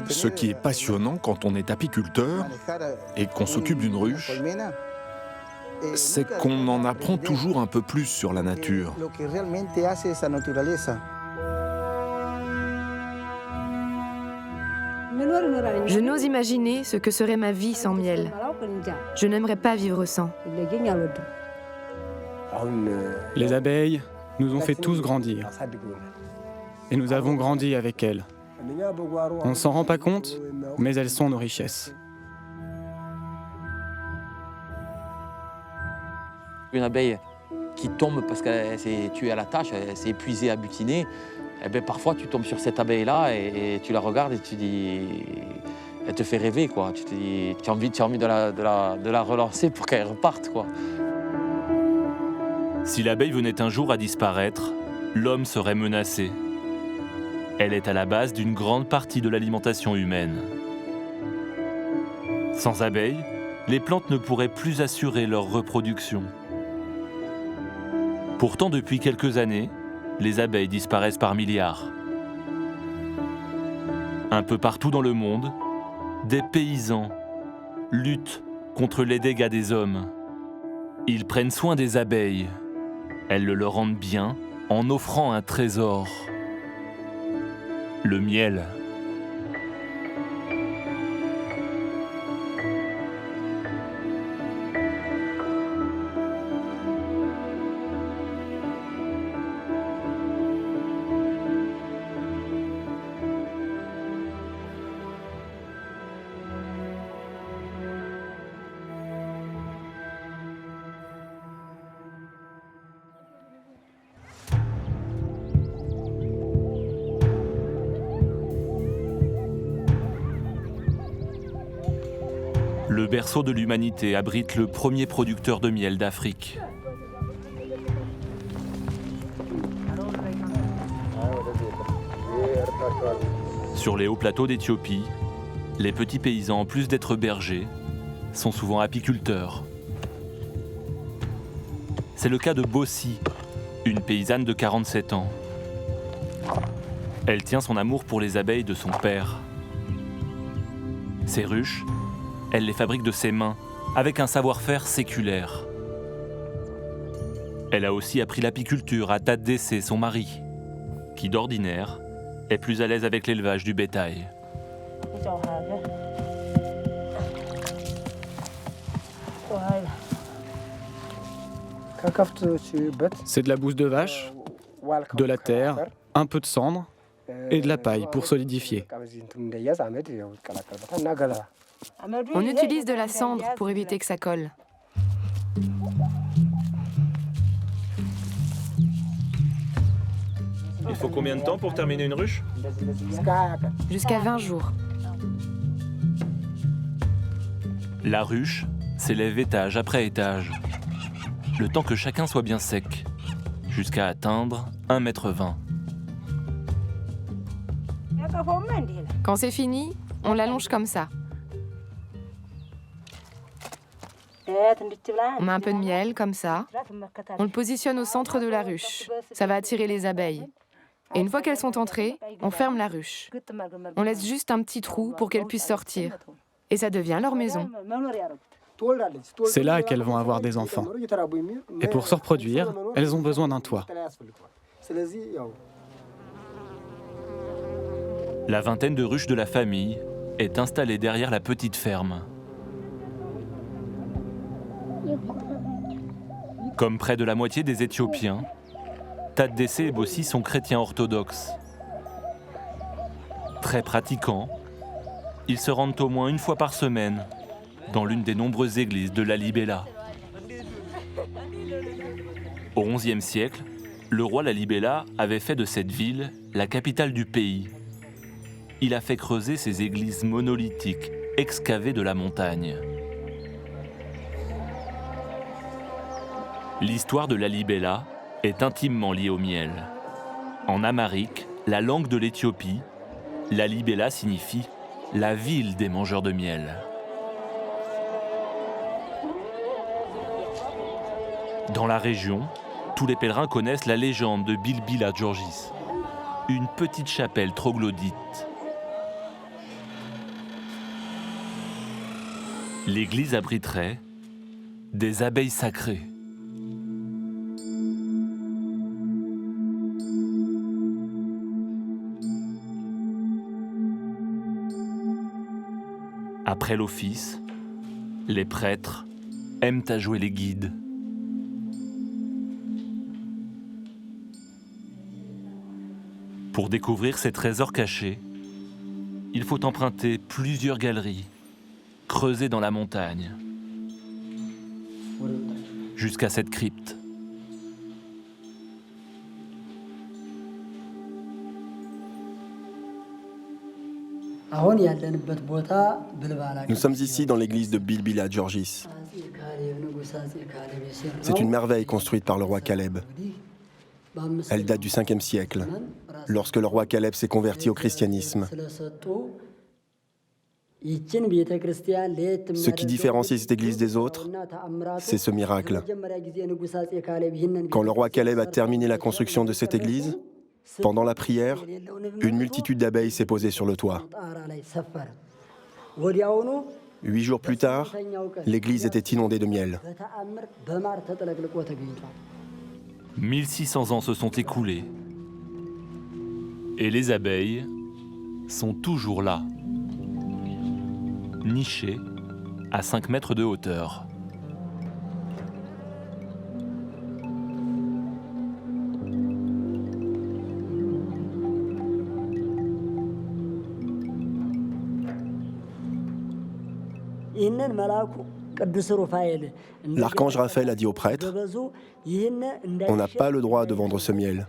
Ce qui est passionnant quand on est apiculteur et qu'on s'occupe d'une ruche, c'est qu'on en apprend toujours un peu plus sur la nature. Je n'ose imaginer ce que serait ma vie sans miel. Je n'aimerais pas vivre sans. Les abeilles nous ont fait tous grandir. Et nous avons grandi avec elles. On ne s'en rend pas compte, mais elles sont nos richesses. Une abeille qui tombe parce qu'elle s'est tuée à la tâche, elle s'est épuisée à butiner, eh bien, parfois tu tombes sur cette abeille-là et tu la regardes et tu dis... Elle te fait rêver, quoi. Tu te dis, tu as envie de la relancer pour qu'elle reparte, quoi. Si l'abeille venait un jour à disparaître, l'homme serait menacé. Elle est à la base d'une grande partie de l'alimentation humaine. Sans abeilles, les plantes ne pourraient plus assurer leur reproduction. Pourtant, depuis quelques années, les abeilles disparaissent par milliards. Un peu partout dans le monde, des paysans luttent contre les dégâts des hommes. Ils prennent soin des abeilles. Elles le leur rendent bien en offrant un trésor. Le miel. Le berceau de l'humanité abrite le premier producteur de miel d'Afrique. Sur les hauts plateaux d'Éthiopie, les petits paysans, en plus d'être bergers, sont souvent apiculteurs. C'est le cas de Bossi, une paysanne de 47 ans. Elle tient son amour pour les abeilles de son père. Ses ruches, elle les fabrique de ses mains, avec un savoir-faire séculaire. Elle a aussi appris l'apiculture à Tadesse, son mari, qui d'ordinaire est plus à l'aise avec l'élevage du bétail. C'est de la bouse de vache, de la terre, un peu de cendre et de la paille pour solidifier. On utilise de la cendre pour éviter que ça colle. Il faut combien de temps pour terminer une ruche ? Jusqu'à 20 jours. La ruche s'élève étage après étage, le temps que chacun soit bien sec, jusqu'à atteindre 1,20 m. Quand c'est fini, on l'allonge comme ça. On met un peu de miel, comme ça. On le positionne au centre de la ruche. Ça va attirer les abeilles. Et une fois qu'elles sont entrées, on ferme la ruche. On laisse juste un petit trou pour qu'elles puissent sortir. Et ça devient leur maison. C'est là qu'elles vont avoir des enfants. Et pour se reproduire, elles ont besoin d'un toit. La vingtaine de ruches de la famille est installée derrière la petite ferme. Comme près de la moitié des Éthiopiens, Tadesse et Bossi sont chrétiens orthodoxes. Très pratiquants, ils se rendent au moins une fois par semaine dans l'une des nombreuses églises de Lalibela. Au XIe siècle, le roi Lalibela avait fait de cette ville la capitale du pays. Il a fait creuser ces églises monolithiques excavées de la montagne. L'histoire de Lalibela est intimement liée au miel. En amharique, la langue de l'Éthiopie, Lalibela signifie « la ville des mangeurs de miel ». Dans la région, tous les pèlerins connaissent la légende de Bilbila Giorgis, une petite chapelle troglodyte. L'église abriterait des abeilles sacrées. Après l'office, les prêtres aiment à jouer les guides. Pour découvrir ces trésors cachés, il faut emprunter plusieurs galeries, creusées dans la montagne, jusqu'à cette crypte. Nous sommes ici dans l'église de Bilbila Georgis. C'est une merveille construite par le roi Caleb. Elle date du 5e siècle, lorsque le roi Caleb s'est converti au christianisme. Ce qui différencie cette église des autres, c'est ce miracle. Quand le roi Caleb a terminé la construction de cette église, pendant la prière, une multitude d'abeilles s'est posée sur le toit. 8 jours plus tard, l'église était inondée de miel. 1600 ans se sont écoulés. Et les abeilles sont toujours là, nichées à 5 mètres de hauteur. L'archange Raphaël a dit aux prêtres, on n'a pas le droit de vendre ce miel,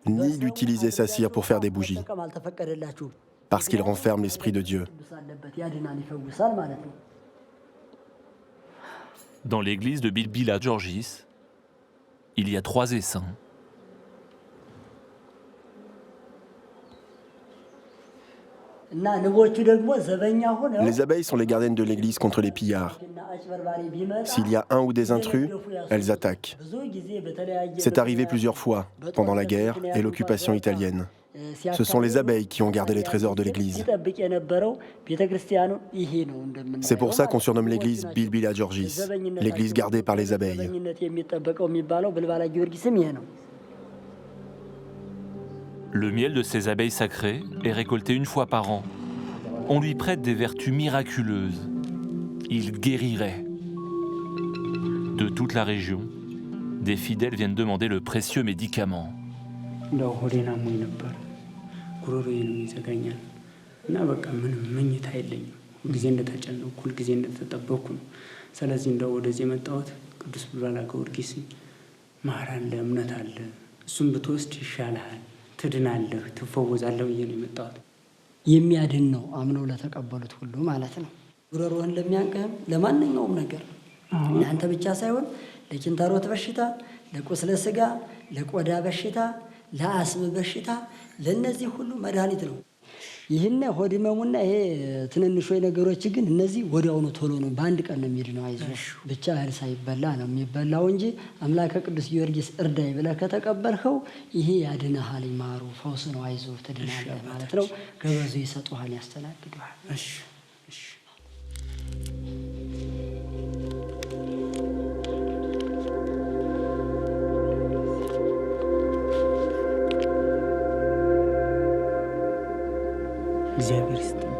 ni d'utiliser sa cire pour faire des bougies, parce qu'il renferme l'Esprit de Dieu. Dans l'église de Bilbila Georgis, il y a 3 essaims. Les abeilles sont les gardiennes de l'église contre les pillards. S'il y a un ou des intrus, elles attaquent. C'est arrivé plusieurs fois, pendant la guerre et l'occupation italienne. Ce sont les abeilles qui ont gardé les trésors de l'église. C'est pour ça qu'on surnomme l'église Bilbila Georgis, l'église gardée par les abeilles. Le miel de ces abeilles sacrées est récolté une fois par an. On lui prête des vertus miraculeuses. Il guérirait. De toute la région, des fidèles viennent demander le précieux médicament. የሚያድን ነው አምነው ለተቀበሉት ሁሉ ማለት ነው። ጉሮሮህን ለሚያንቅህም ለማንኛውም ነገር ለአንተ ብቻ ሳይሆን ለኪንታሮት በሽታ፣ ለቁስለ ስጋ፣ ለቆዳ በሽታ፣ ለአስም በሽታ ለነዚህ ሁሉ መድኃኒት ነው። ይህን ሆድ ህመሙና ይሄ ትንንሽ ነገሮች ግን እነዚህ ወዲያውኑ ቶሎ ነው በአንድ ቀን ነው የሚድነው። አይዞሽ ብቻ እህል ሳይበላ ነው የሚበላው እንጂ አምላከ ቅዱስ ጊዮርጊስ እርዳይ ብለህ ከተቀበልኸው ይሄ ያድንሃል፣ ይማሩ ፈውስ ነው፣ አይዞህ ትድናለህ ማለት ነው። ገበዙ ይሰጡሃል፣ ያስተናግዱሃል። እሺ እሺ። እግዚአብሔር ይስጥ።